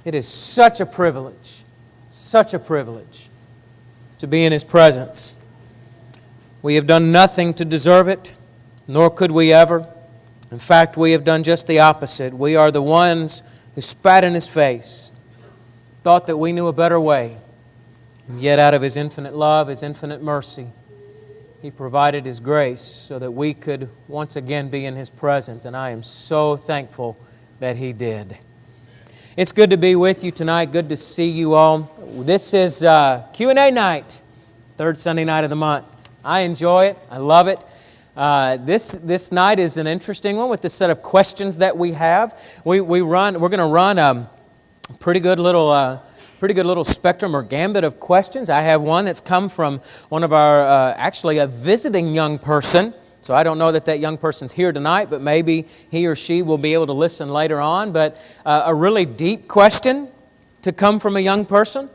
It is such a privilege to be in His presence. We have done nothing to deserve it, nor could we ever. In fact, we have done just the opposite. We are the ones who spat in His face, thought that we knew a better way. And yet out of His infinite love, His infinite mercy, He provided His grace so that we could once again be in His presence. And I am so thankful that He did. It's good to be with you tonight. Good to see you all. This is Q&A night, third Sunday night of the month. I enjoy it. I love it. This night is an interesting one with the set of questions that we have. We're going to run a pretty good little spectrum or gambit of questions. I have one that's come from one of our actually a visiting young person. So I don't know that young person's here tonight, but maybe he or she will be able to listen later on. But a really deep question to come from a young person.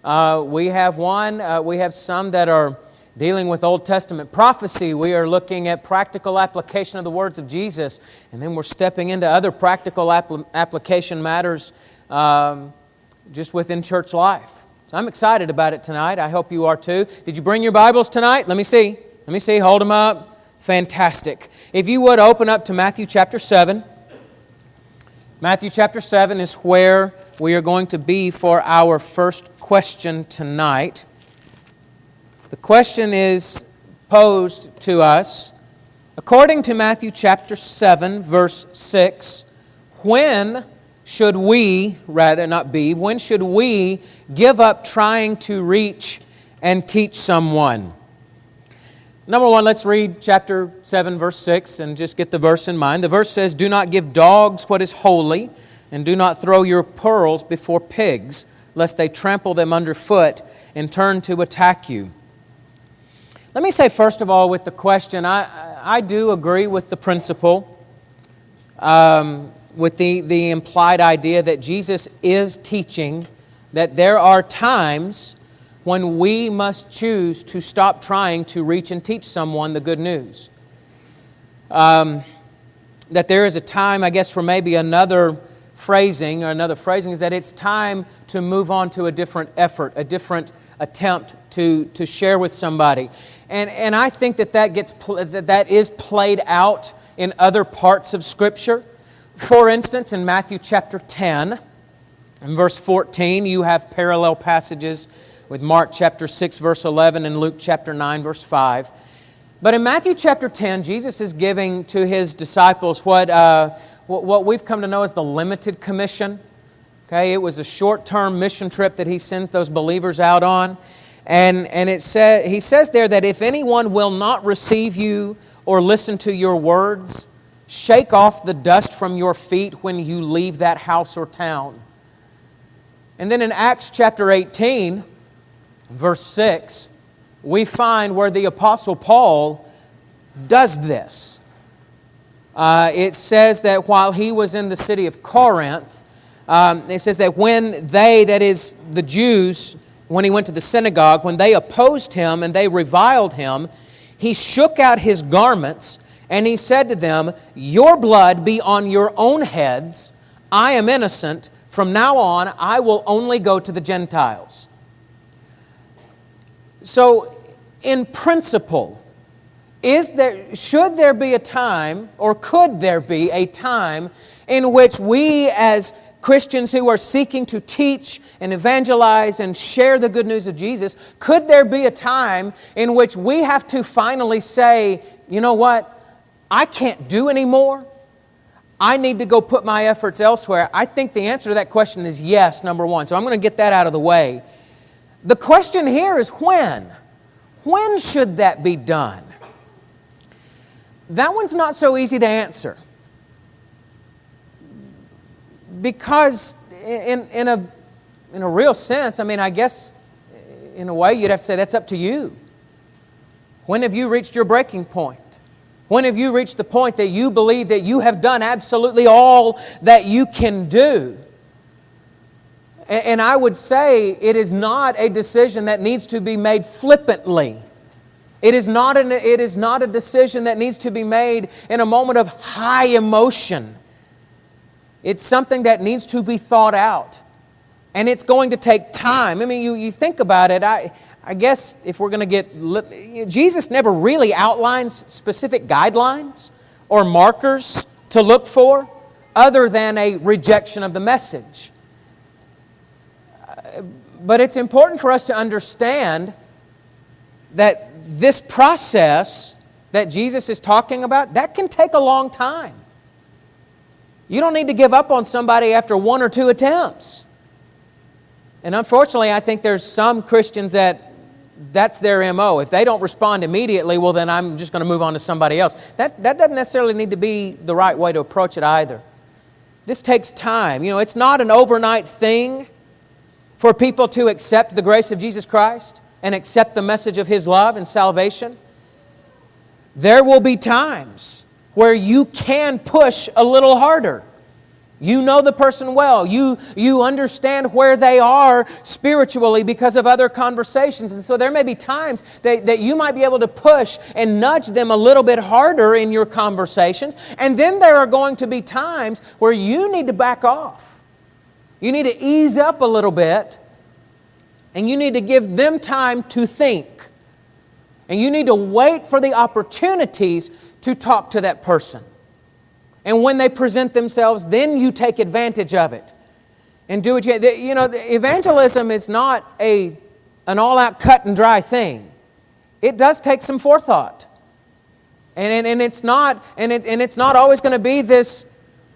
We have one. We have some that are dealing with Old Testament prophecy. We are looking at practical application of the words of Jesus. And then we're stepping into other practical application matters just within church life. So I'm excited about it tonight. I hope you are too. Did you bring your Bibles tonight? Let me see. Hold them up. Fantastic. If you would open up to Matthew chapter 7. Matthew chapter 7 is where we are going to be for our first question tonight. The question is posed to us, according to Matthew chapter 7, verse 6, when should we give up trying to reach and teach someone? Number one, let's read chapter 7, verse 6, and just get the verse in mind. The verse says, "Do not give dogs what is holy, and do not throw your pearls before pigs, lest they trample them underfoot and turn to attack you." Let me say, first of all, with the question, I do agree with the principle, with the implied idea that Jesus is teaching that there are times when we must choose to stop trying to reach and teach someone the good news. That there is a time, I guess, for maybe another phrasing is that it's time to move on to a different effort, a different attempt to share with somebody. And I think that is played out in other parts of Scripture. For instance, in Matthew chapter 10, in verse 14, you have parallel passages with Mark chapter 6, verse 11, and Luke chapter 9, verse 5. But in Matthew chapter 10, Jesus is giving to His disciples what we've come to know as the limited commission. Okay, it was a short-term mission trip that He sends those believers out on. And He says there that if anyone will not receive you or listen to your words, shake off the dust from your feet when you leave that house or town. And then in Acts chapter 18, verse 6, we find where the Apostle Paul does this. It says that while he was in the city of Corinth, it says that when they, that is the Jews, when he went to the synagogue, when they opposed him and they reviled him, he shook out his garments and he said to them, "Your blood be on your own heads. I am innocent. From now on, I will only go to the Gentiles." So, in principle, should there be a time, or could there be a time in which we as Christians who are seeking to teach and evangelize and share the good news of Jesus, could there be a time in which we have to finally say, you know what, I can't do anymore? I need to go put my efforts elsewhere. I think the answer to that question is yes, number one. So I'm going to get that out of the way. The question here is when? When should that be done? That one's not so easy to answer. Because in a real sense, I guess in a way you'd have to say that's up to you. When have you reached your breaking point? When have you reached the point that you believe that you have done absolutely all that you can do? And I would say it is not a decision that needs to be made flippantly. It is not a decision that needs to be made in a moment of high emotion. It's something that needs to be thought out. And it's going to take time. I mean, you think about it, I guess if we're going to get... Jesus never really outlines specific guidelines or markers to look for other than a rejection of the message. But it's important for us to understand that this process that Jesus is talking about, that can take a long time. You don't need to give up on somebody after 1 or 2 attempts. And unfortunately, I think there's some Christians that's their MO. If they don't respond immediately, well, then I'm just going to move on to somebody else. That doesn't necessarily need to be the right way to approach it either. This takes time. You know, it's not an overnight thing for people to accept the grace of Jesus Christ and accept the message of His love and salvation. There will be times where you can push a little harder. You know the person well. You understand where they are spiritually because of other conversations. And so there may be times that you might be able to push and nudge them a little bit harder in your conversations. And then there are going to be times where you need to back off. You need to ease up a little bit. And you need to give them time to think. And you need to wait for the opportunities to talk to that person. And when they present themselves, then you take advantage of it. And do what you know, evangelism is not an all-out cut and dry thing. It does take some forethought. And it's not always going to be this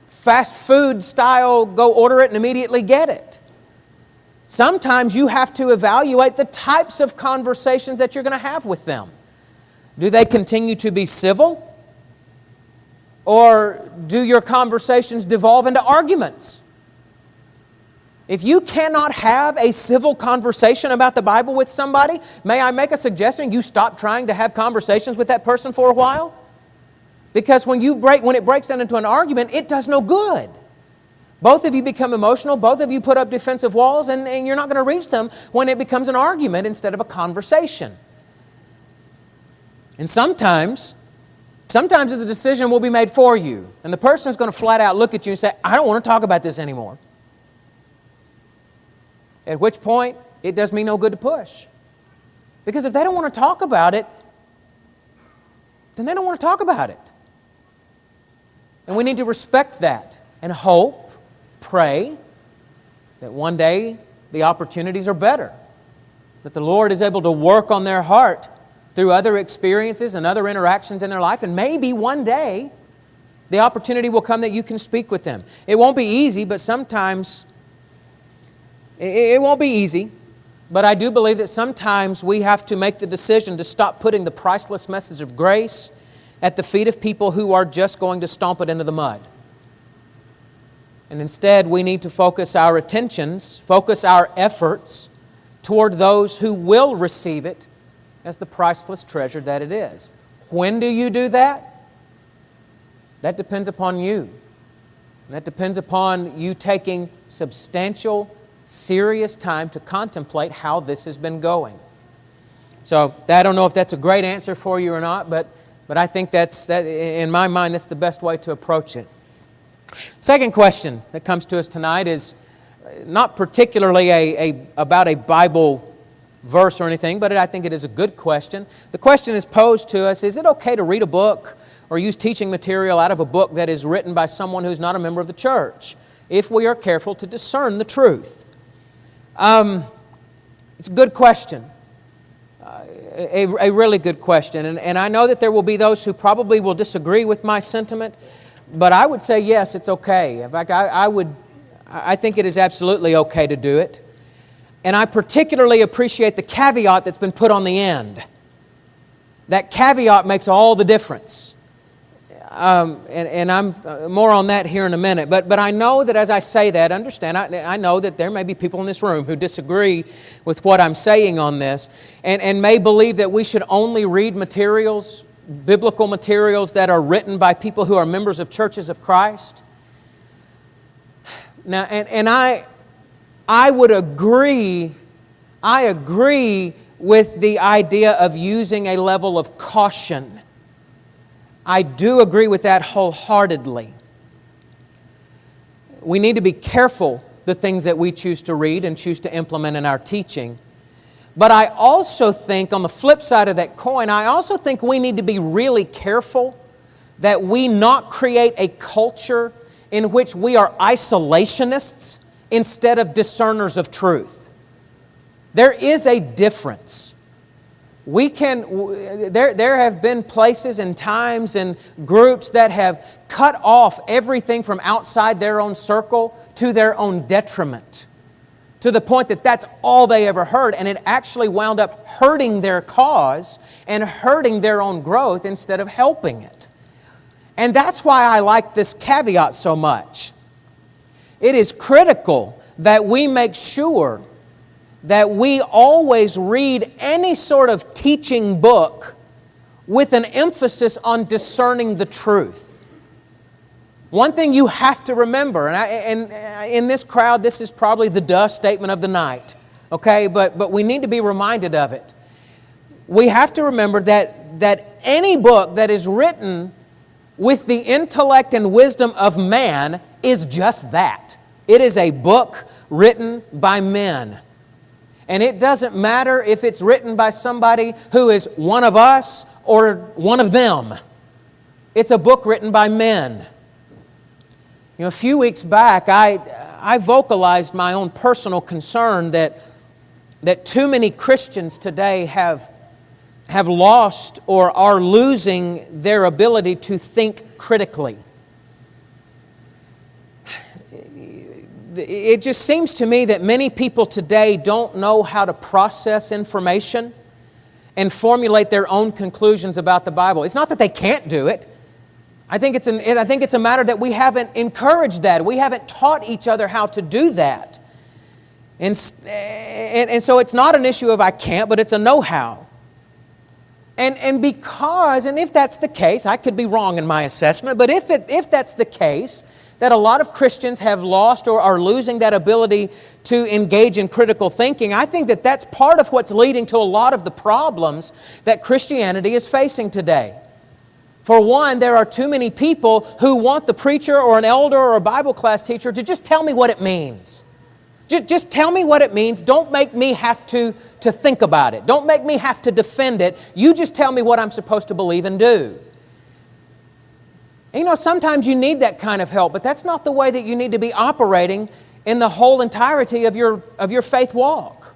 fast food style, go order it and immediately get it. Sometimes you have to evaluate the types of conversations that you're going to have with them. Do they continue to be civil? Or do your conversations devolve into arguments? If you cannot have a civil conversation about the Bible with somebody, may I make a suggestion? You stop trying to have conversations with that person for a while? Because when it breaks down into an argument, it does no good. Both of you become emotional, both of you put up defensive walls, and you're not going to reach them when it becomes an argument instead of a conversation. And sometimes the decision will be made for you, and the person is going to flat out look at you and say, I don't want to talk about this anymore. At which point, it does me no good to push. Because if they don't want to talk about it, then they don't want to talk about it. And we need to respect that and hope, pray, that one day the opportunities are better. That the Lord is able to work on their heart through other experiences and other interactions in their life. And maybe one day the opportunity will come that you can speak with them. It won't be easy, but sometimes it won't be easy. But I do believe that sometimes we have to make the decision to stop putting the priceless message of grace at the feet of people who are just going to stomp it into the mud. And instead, we need to focus our attentions, focus our efforts toward those who will receive it as the priceless treasure that it is. When do you do that? That depends upon you. And that depends upon you taking substantial, serious time to contemplate how this has been going. So, I don't know if that's a great answer for you or not, but I think that in my mind, that's the best way to approach it. Second question that comes to us tonight is not particularly about a Bible verse or anything, but I think it is a good question. The question is posed to us, is it okay to read a book or use teaching material out of a book that is written by someone who's not a member of the church, if we are careful to discern the truth? It's a good question. A really good question. And I know that there will be those who probably will disagree with my sentiment, but I would say yes, it's okay. In fact, I think it is absolutely okay to do it. And I particularly appreciate the caveat that's been put on the end. That caveat makes all the difference. And I'm more on that here in a minute. But I know that as I say that, understand, I know that there may be people in this room who disagree with what I'm saying on this and may believe that we should only read materials, biblical materials that are written by people who are members of churches of Christ. Now, and I would agree, I agree with the idea of using a level of caution. I do agree with that wholeheartedly. We need to be careful the things that we choose to read and choose to implement in our teaching. But I also think, on the flip side of that coin, I also think we need to be really careful that we not create a culture in which we are isolationists instead of discerners of truth. There is a difference. There have been places and times and groups that have cut off everything from outside their own circle to their own detriment, to the point that that's all they ever heard, and it actually wound up hurting their cause and hurting their own growth instead of helping it. And that's why I like this caveat so much. It is critical that we make sure that we always read any sort of teaching book with an emphasis on discerning the truth. One thing you have to remember, and in this crowd, this is probably the duh statement of the night, okay? But we need to be reminded of it. We have to remember that any book that is written with the intellect and wisdom of man is just that. It is a book written by men. And it doesn't matter if it's written by somebody who is one of us or one of them. It's a book written by men. A few weeks back, I vocalized my own personal concern that too many Christians today have lost or are losing their ability to think critically. It just seems to me that many people today don't know how to process information and formulate their own conclusions about the Bible. It's not that they can't do it. I think it's a matter that we haven't encouraged that. We haven't taught each other how to do that. And so it's not an issue of I can't, but it's a know-how. And if that's the case, I could be wrong in my assessment, but if that's the case, that a lot of Christians have lost or are losing that ability to engage in critical thinking, I think that that's part of what's leading to a lot of the problems that Christianity is facing today. For one, there are too many people who want the preacher or an elder or a Bible class teacher to just tell me what it means. Just tell me what it means. Don't make me have to think about it. Don't make me have to defend it. You just tell me what I'm supposed to believe and do. And sometimes you need that kind of help, but that's not the way that you need to be operating in the whole entirety of your faith walk.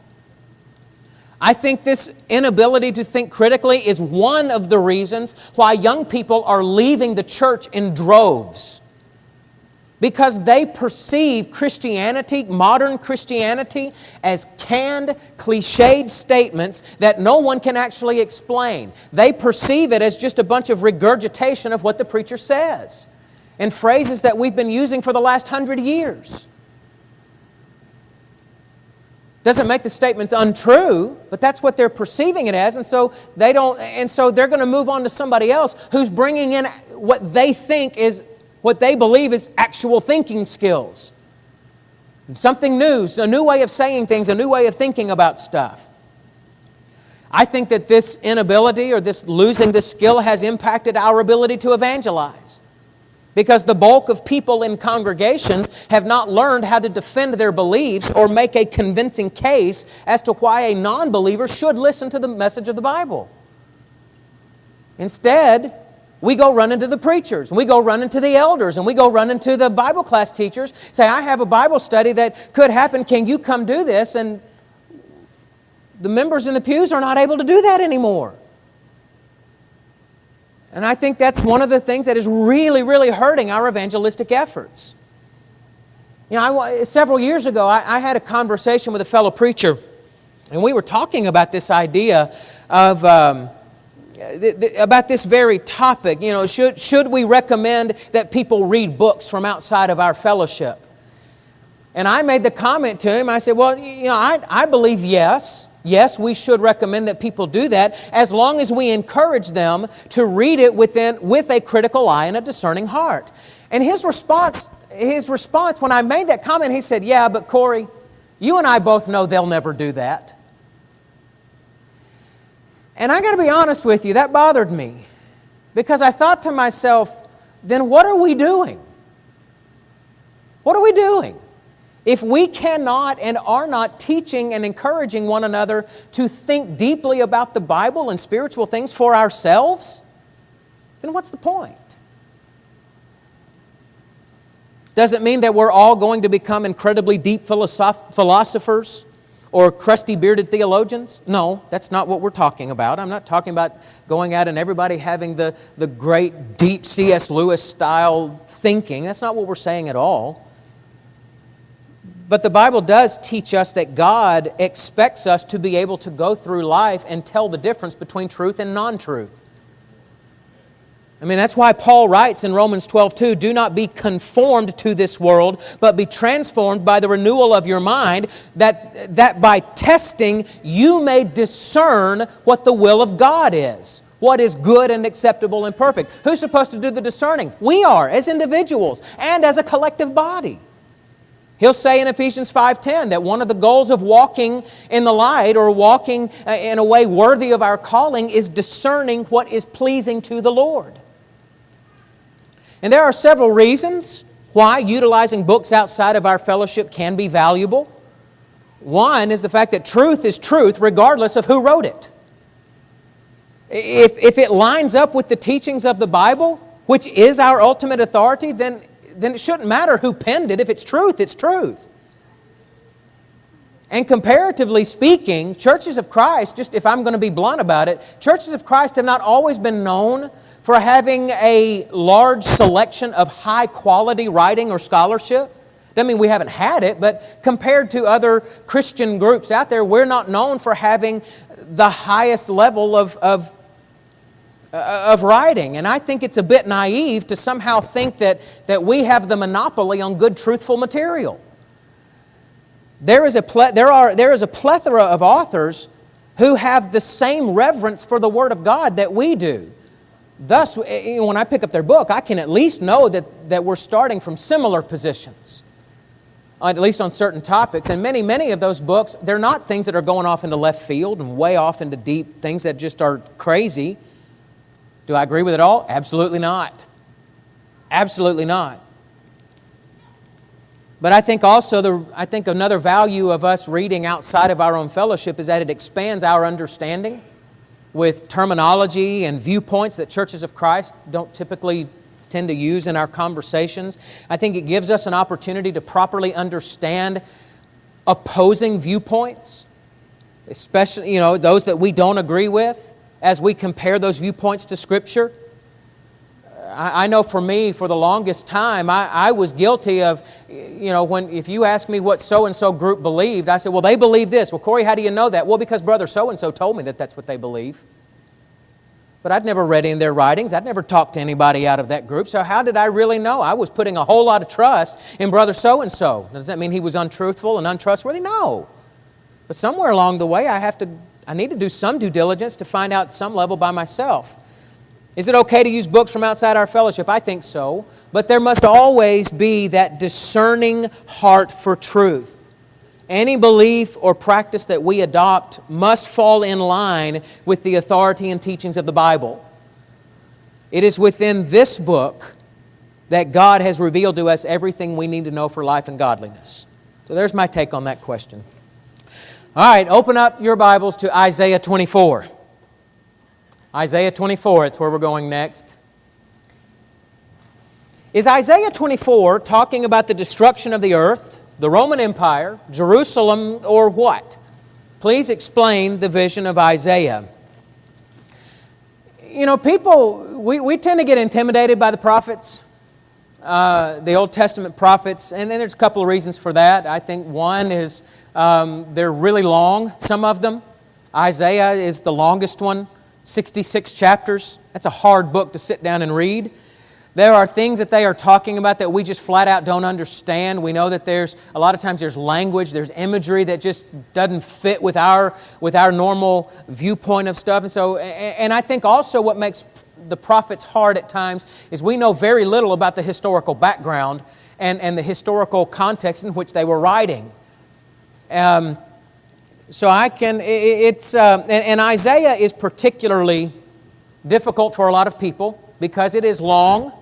I think this inability to think critically is one of the reasons why young people are leaving the church in droves. Because they perceive Christianity, modern Christianity, as canned, cliched statements that no one can actually explain. They perceive it as just a bunch of regurgitation of what the preacher says, and phrases that we've been using for the last 100 years. Doesn't make the statements untrue, but that's what they're perceiving it as, and so they're going to move on to somebody else who's bringing in what they believe is actual thinking skills. Something new, a new way of saying things, a new way of thinking about stuff. I think that this inability or this losing this skill has impacted our ability to evangelize. Because the bulk of people in congregations have not learned how to defend their beliefs or make a convincing case as to why a non-believer should listen to the message of the Bible. Instead, we go run into the preachers, and we go run into the elders, and we go run into the Bible class teachers, say, I have a Bible study that could happen, can you come do this? And the members in the pews are not able to do that anymore. And I think that's one of the things that is really, really hurting our evangelistic efforts. Several years ago, I had a conversation with a fellow preacher, and we were talking about this idea of about this very topic. Should we recommend that people read books from outside of our fellowship? And I made the comment to him. I said, well, I believe yes. Yes, we should recommend that people do that as long as we encourage them to read it with a critical eye and a discerning heart. And his response when I made that comment, he said, yeah, but Cory, you and I both know they'll never do that. And I got to be honest with you, that bothered me. Because I thought to myself, then what are we doing? What are we doing? If we cannot and are not teaching and encouraging one another to think deeply about the Bible and spiritual things for ourselves, then what's the point? Does it mean that we're all going to become incredibly deep philosophers or crusty bearded theologians? No, that's not what we're talking about. I'm not talking about going out and everybody having the great deep C.S. Lewis style thinking. That's not what we're saying at all. But the Bible does teach us that God expects us to be able to go through life and tell the difference between truth and non-truth. I mean, that's why Paul writes in Romans 12:2, "Do not be conformed to this world, but be transformed by the renewal of your mind, that by testing you may discern what the will of God is, what is good and acceptable and perfect." Who's supposed to do the discerning? We are, as individuals and as a collective body. He'll say in Ephesians 5:10 that one of the goals of walking in the light or walking in a way worthy of our calling is discerning what is pleasing to the Lord. And there are several reasons why utilizing books outside of our fellowship can be valuable. One is the fact that truth is truth regardless of who wrote it. If it lines up with the teachings of the Bible, which is our ultimate authority, then it shouldn't matter who penned it. If it's truth, it's truth. And comparatively speaking, churches of Christ, just if I'm going to be blunt about it, churches of Christ have not always been known for having a large selection of high-quality writing or scholarship. Doesn't mean we haven't had it, but compared to other Christian groups out there, we're not known for having the highest level of writing. And I think it's a bit naive to somehow think that we have the monopoly on good, truthful material. There is a plethora of authors who have the same reverence for the Word of God that we do. Thus, when I pick up their book, I can at least know that we're starting from similar positions, at least on certain topics. And many of those books, they're not things that are going off into left field and way off into deep things that just are crazy. Do I agree with it all? Absolutely not. Absolutely not. But I think also, another value of us reading outside of our own fellowship is that it expands our understanding with terminology and viewpoints that churches of Christ don't typically tend to use in our conversations. I think it gives us an opportunity to properly understand opposing viewpoints, especially, those that we don't agree with, as we compare those viewpoints to Scripture. I know for me, for the longest time, I was guilty of, if you ask me what so-and-so group believed, I said, well, they believe this. Well, Cory, how do you know that? Well, because brother so-and-so told me that that's what they believe. But I'd never read any of their writings. I'd never talked to anybody out of that group. So how did I really know? I was putting a whole lot of trust in brother so-and-so. Does that mean he was untruthful and untrustworthy? No. But somewhere along the way, I need to do some due diligence to find out some level by myself. Is it okay to use books from outside our fellowship? I think so. But there must always be that discerning heart for truth. Any belief or practice that we adopt must fall in line with the authority and teachings of the Bible. It is within this book that God has revealed to us everything we need to know for life and godliness. So there's my take on that question. All right, open up your Bibles to Isaiah 24. Isaiah 24, it's where we're going next. Is Isaiah 24 talking about the destruction of the earth, the Roman Empire, Jerusalem, or what? Please explain the vision of Isaiah. People, we tend to get intimidated by the prophets, the Old Testament prophets, and then there's a couple of reasons for that. I think one is they're really long, some of them. Isaiah is the longest one. 66 chapters. That's a hard book to sit down and read. There are things that they are talking about that we just flat out don't understand. We know that a lot of times there's language, there's imagery that just doesn't fit with our normal viewpoint of stuff. And I think also what makes the prophets hard at times is we know very little about the historical background and the historical context in which they were writing. So and Isaiah is particularly difficult for a lot of people because it is long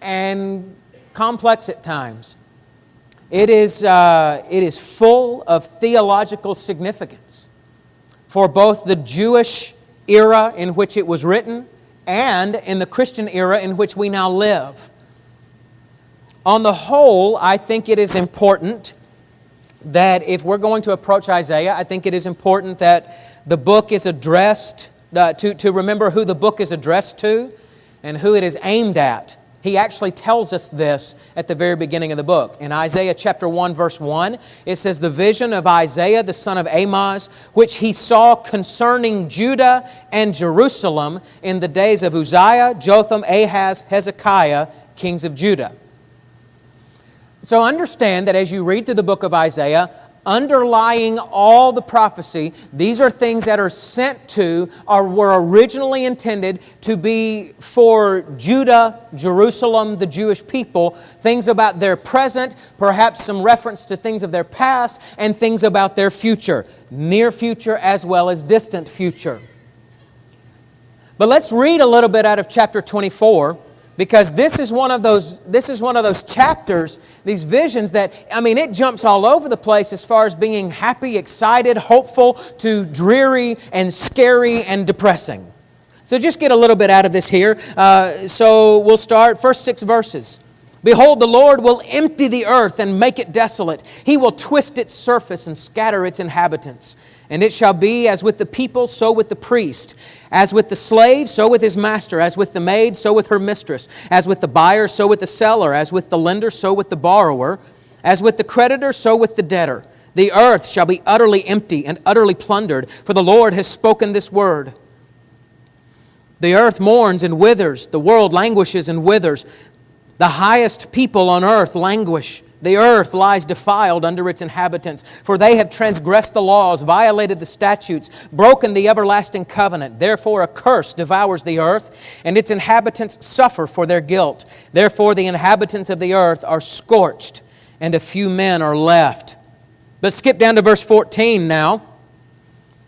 and complex at times. It is full of theological significance for both the Jewish era in which it was written and in the Christian era in which we now live. On the whole, I think it is important that if we're going to approach Isaiah, I think it is important that the book is addressed, to remember who the book is addressed to and who it is aimed at. He actually tells us this at the very beginning of the book. In Isaiah chapter 1, verse 1, it says, "The vision of Isaiah, the son of Amoz, which he saw concerning Judah and Jerusalem in the days of Uzziah, Jotham, Ahaz, Hezekiah, kings of Judah." So understand that as you read through the book of Isaiah, underlying all the prophecy, these are things that are sent to or were originally intended to be for Judah, Jerusalem, the Jewish people, things about their present, perhaps some reference to things of their past, and things about their future, near future as well as distant future. But let's read a little bit out of chapter 24, because this is one of those chapters, these visions that, it jumps all over the place as far as being happy, excited, hopeful, to dreary and scary and depressing. So just get a little bit out of this here. So we'll start, first 6 verses. "Behold, the Lord will empty the earth and make it desolate. He will twist its surface and scatter its inhabitants. And it shall be as with the people, so with the priest. As with the slave, so with his master. As with the maid, so with her mistress. As with the buyer, so with the seller. As with the lender, so with the borrower. As with the creditor, so with the debtor. The earth shall be utterly empty and utterly plundered, for the Lord has spoken this word. The earth mourns and withers. The world languishes and withers. The highest people on earth languish. The earth lies defiled under its inhabitants, for they have transgressed the laws, violated the statutes, broken the everlasting covenant. Therefore a curse devours the earth, and its inhabitants suffer for their guilt. Therefore the inhabitants of the earth are scorched, and a few men are left." But skip down to verse 14 now.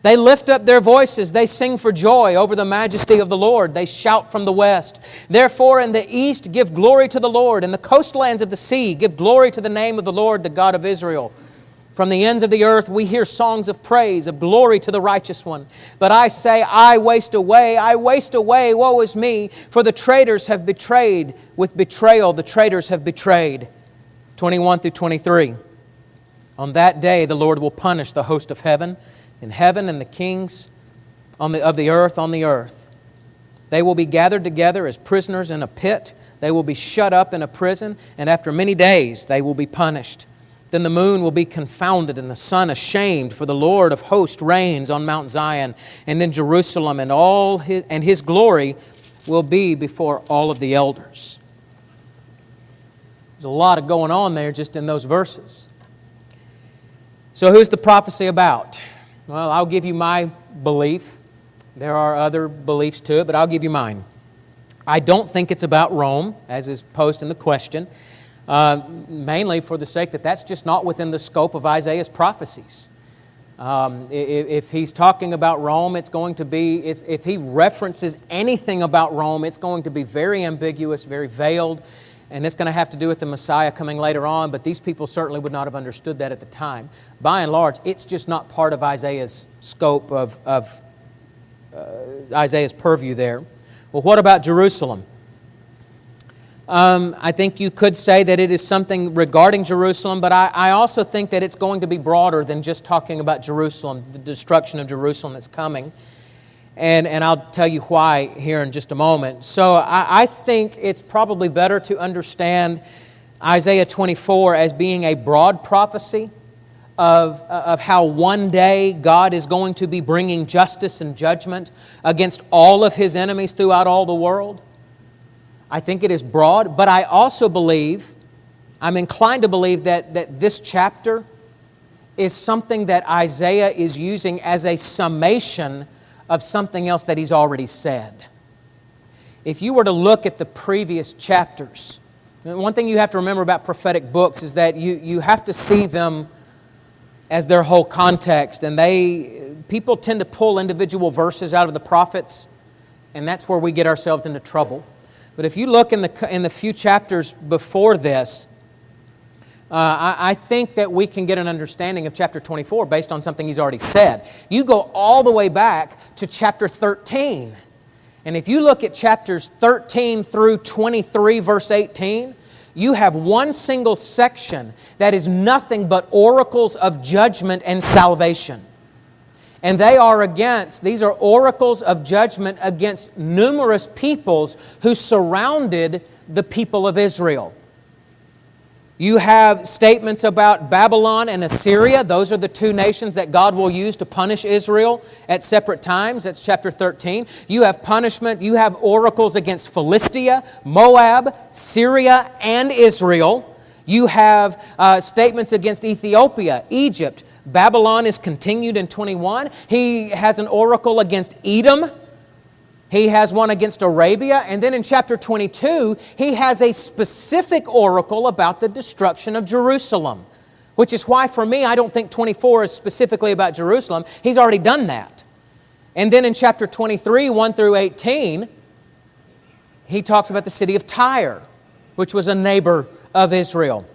"They lift up their voices, they sing for joy over the majesty of the Lord. They shout from the west. Therefore in the east give glory to the Lord. In the coastlands of the sea give glory to the name of the Lord, the God of Israel. From the ends of the earth we hear songs of praise, of glory to the righteous one. But I say, I waste away, woe is me, for the traitors have betrayed. With betrayal the traitors have betrayed." 21 through 23. "On that day the Lord will punish the host of heaven in heaven and the kings of the earth on the earth. They will be gathered together as prisoners in a pit. They will be shut up in a prison, and after many days they will be punished. Then the moon will be confounded and the sun ashamed, for the Lord of hosts reigns on Mount Zion and in Jerusalem, and His glory will be before all of the elders." There's a lot going on there just in those verses. So who's the prophecy about? Well, I'll give you my belief. There are other beliefs to it, but I'll give you mine. I don't think it's about Rome, as is posed in the question, mainly for the sake that that's just not within the scope of Isaiah's prophecies. If he's talking about Rome, it's going to be, if he references anything about Rome, it's going to be very ambiguous, very veiled, and it's going to have to do with the Messiah coming later on, but these people certainly would not have understood that at the time. By and large, it's just not part of Isaiah's scope of Isaiah's purview there. Well, what about Jerusalem? I think you could say that it is something regarding Jerusalem, but I also think that it's going to be broader than just talking about Jerusalem, the destruction of Jerusalem that's coming. And I'll tell you why here in just a moment. So I think it's probably better to understand Isaiah 24 as being a broad prophecy of how one day God is going to be bringing justice and judgment against all of His enemies throughout all the world. I think it is broad, but I also believe, I'm inclined to believe that this chapter is something that Isaiah is using as a summation of something else that he's already said. If you were to look at the previous chapters, one thing you have to remember about prophetic books is that you have to see them as their whole context, and people tend to pull individual verses out of the prophets, and that's where we get ourselves into trouble. But if you look in the few chapters before this, I think that we can get an understanding of chapter 24 based on something he's already said. You go all the way back to chapter 13. And if you look at chapters 13 through 23, verse 18, you have one single section that is nothing but oracles of judgment and salvation. And these are oracles of judgment against numerous peoples who surrounded the people of Israel. You have statements about Babylon and Assyria. Those are the two nations that God will use to punish Israel at separate times. That's chapter 13. You have punishment. You have oracles against Philistia, Moab, Syria, and Israel. You have statements against Ethiopia, Egypt. Babylon is continued in 21. He has an oracle against Edom. He has one against Arabia. And then in chapter 22, he has a specific oracle about the destruction of Jerusalem, which is why, for me, I don't think 24 is specifically about Jerusalem. He's already done that. And then in chapter 23, 1 through 18, he talks about the city of Tyre, which was a neighbor of Israel.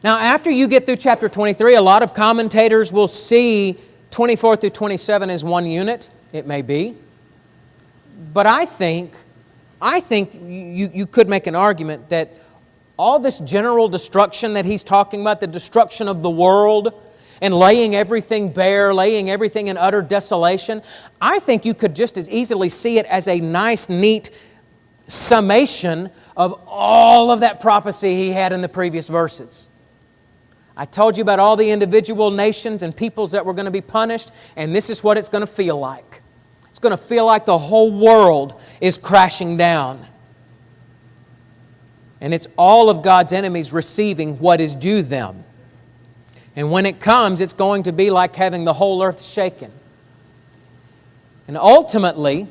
Now, after you get through chapter 23, a lot of commentators will see 24 through 27 as one unit. It may be. But I think you could make an argument that all this general destruction that he's talking about, the destruction of the world and laying everything bare, laying everything in utter desolation, I think you could just as easily see it as a nice, neat summation of all of that prophecy he had in the previous verses. I told you about all the individual nations and peoples that were going to be punished, and this is what it's going to feel like. It's going to feel like the whole world is crashing down. And it's all of God's enemies receiving what is due them. And when it comes, it's going to be like having the whole earth shaken. And ultimately,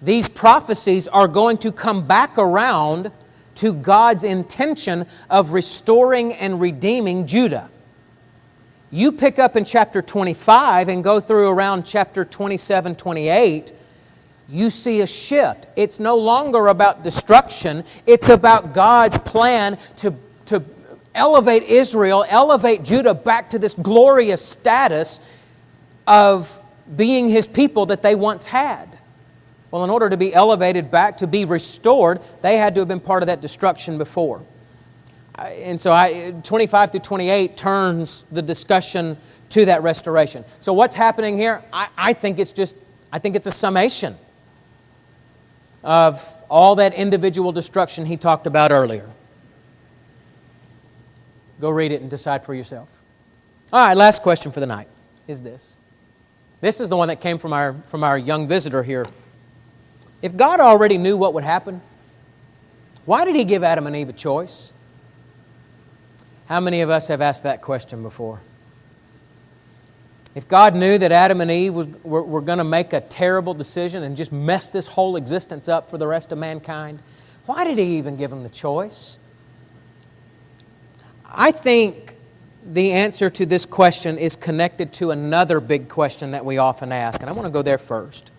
these prophecies are going to come back around to God's intention of restoring and redeeming Judah. You pick up in chapter 25 and go through around chapter 27, 28, you see a shift. It's no longer about destruction. It's about God's plan to elevate Israel, elevate Judah back to this glorious status of being His people that they once had. Well, in order to be elevated back, to be restored, they had to have been part of that destruction before. And so 25 through 28 turns the discussion to that restoration. So what's happening here? I think it's a summation of all that individual destruction he talked about earlier. Go read it and decide for yourself. All right, last question for the night is this. This is the one that came from our young visitor here. If God already knew what would happen, why did He give Adam and Eve a choice? How many of us have asked that question before? If God knew that Adam and Eve were going to make a terrible decision and just mess this whole existence up for the rest of mankind, why did He even give them the choice? I think the answer to this question is connected to another big question that we often ask, and I want to go there first.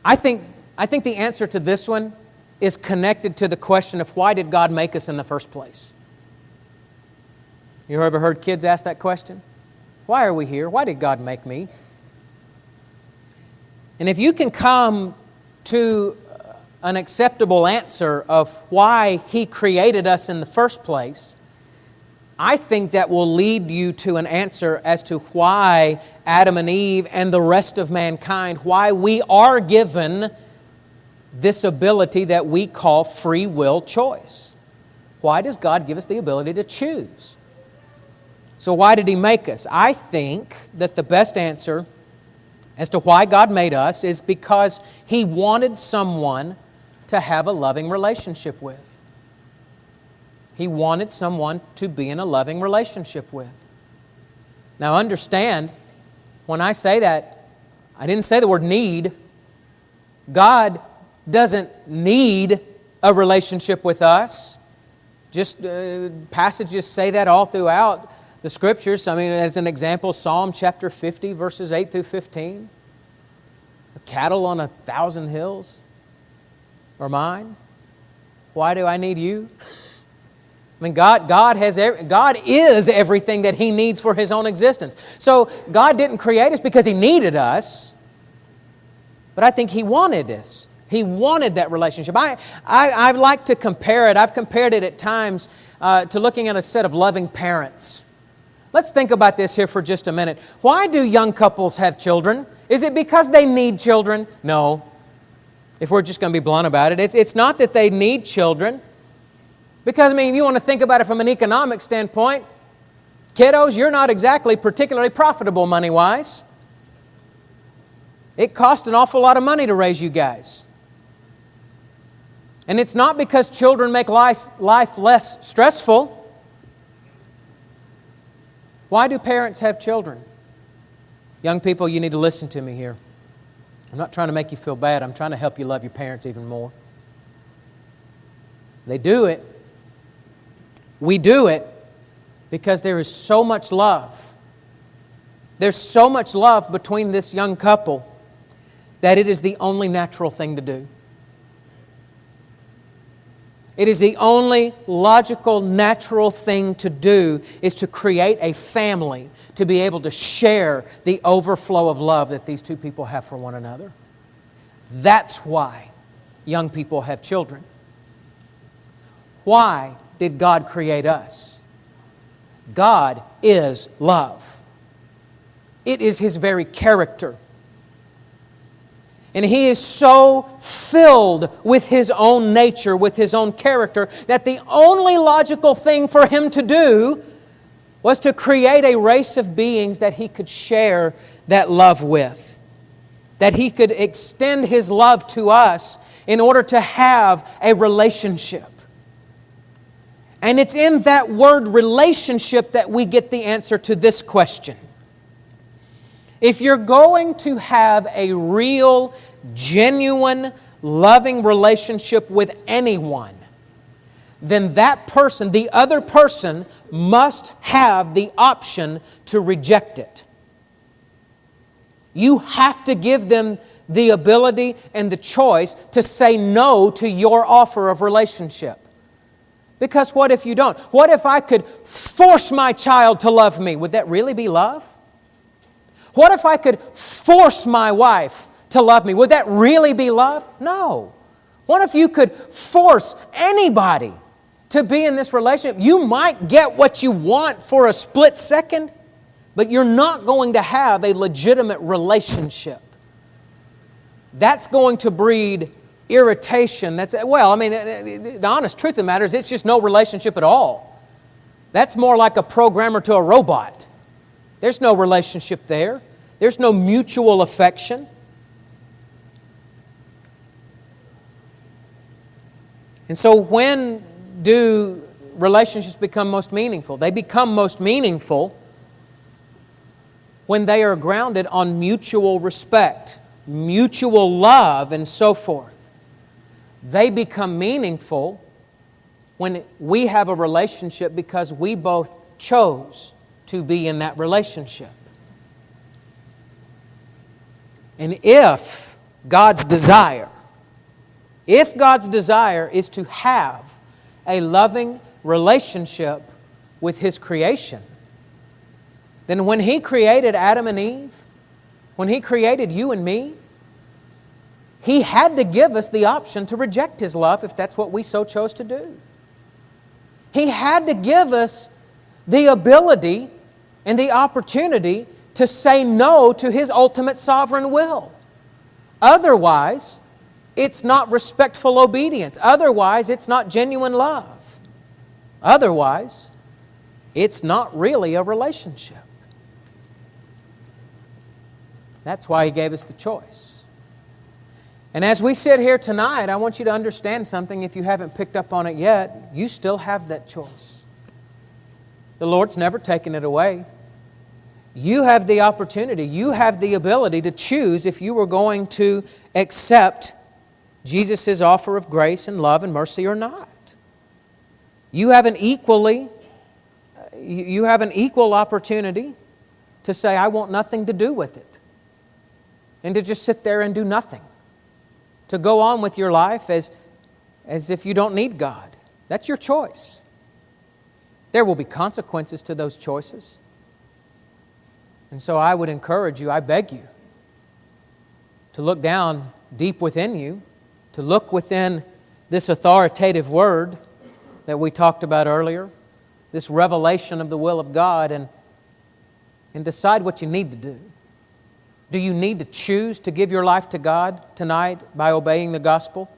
I think the answer to this one is connected to the question of why did God make us in the first place? You ever heard kids ask that question? Why are we here? Why did God make me? And if you can come to an acceptable answer of why He created us in the first place, I think that will lead you to an answer as to why Adam and Eve and the rest of mankind, why we are given this ability that we call free will choice. Why does God give us the ability to choose? So why did He make us? I think that the best answer as to why God made us is because He wanted someone to have a loving relationship with. He wanted someone to be in a loving relationship with. Now understand, when I say that, I didn't say the word need. God doesn't need a relationship with us. Just passages say that all throughout the Scriptures. I mean, as an example, Psalm chapter 50, verses 8 through 15. The cattle on 1,000 hills are mine. Why do I need you? I mean, God is everything that He needs for His own existence. So God didn't create us because He needed us, but I think He wanted us. He wanted that relationship. I like to compare it. I've compared it at times to looking at a set of loving parents. Let's think about this here for just a minute. Why do young couples have children? Is it because they need children? No. If we're just going to be blunt about it, it's not that they need children. Because, I mean, if you want to think about it from an economic standpoint, kiddos, you're not exactly particularly profitable money-wise. It costs an awful lot of money to raise you guys. And it's not because children make life less stressful. Why do parents have children? Young people, you need to listen to me here. I'm not trying to make you feel bad. I'm trying to help you love your parents even more. They do it. We do it because there is so much love. There's so much love between this young couple that it is the only natural thing to do. It is the only logical, natural thing to do is to create a family, to be able to share the overflow of love that these two people have for one another. That's why young people have children. Why did God create us? God is love. It is His very character. And He is so filled with His own nature, with His own character, that the only logical thing for Him to do was to create a race of beings that He could share that love with. That He could extend His love to us in order to have a relationship. And it's in that word relationship that we get the answer to this question. If you're going to have a real, genuine, loving relationship with anyone, then that person, the other person, must have the option to reject it. You have to give them the ability and the choice to say no to your offer of relationship. Because what if you don't? What if I could force my child to love me? Would that really be love? What if I could force my wife to love me? Would that really be love? No. What if you could force anybody to be in this relationship? You might get what you want for a split second, but you're not going to have a legitimate relationship. That's going to breed irritation. The honest truth of the matter is it's just no relationship at all. That's more like a programmer to a robot. There's no relationship there. There's no mutual affection. And so when do relationships become most meaningful? They become most meaningful when they are grounded on mutual respect, mutual love, and so forth. They become meaningful when we have a relationship because we both chose to be in that relationship. And if God's desire is to have a loving relationship with His creation, then when He created Adam and Eve, when He created you and me, He had to give us the option to reject His love if that's what we so chose to do. He had to give us the ability and the opportunity to say no to His ultimate sovereign will. Otherwise, it's not respectful obedience. Otherwise, it's not genuine love. Otherwise, it's not really a relationship. That's why He gave us the choice. And as we sit here tonight, I want you to understand something. If you haven't picked up on it yet, you still have that choice. The Lord's never taken it away. You have the opportunity, you have the ability to choose if you were going to accept Jesus' offer of grace and love and mercy or not. You have an equal opportunity to say, I want nothing to do with it. And to just sit there and do nothing. To go on with your life as if you don't need God. That's your choice. There will be consequences to those choices. And so I would encourage you, I beg you, to look down deep within you, to look within this authoritative Word that we talked about earlier, this revelation of the will of God, and decide what you need to do. Do you need to choose to give your life to God tonight by obeying the gospel?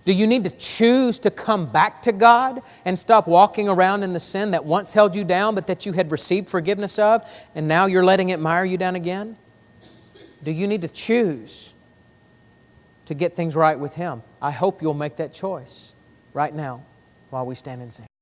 Do you need to choose to come back to God and stop walking around in the sin that once held you down but that you had received forgiveness of and now you're letting it mire you down again? Do you need to choose to get things right with Him? I hope you'll make that choice right now while we stand and sing.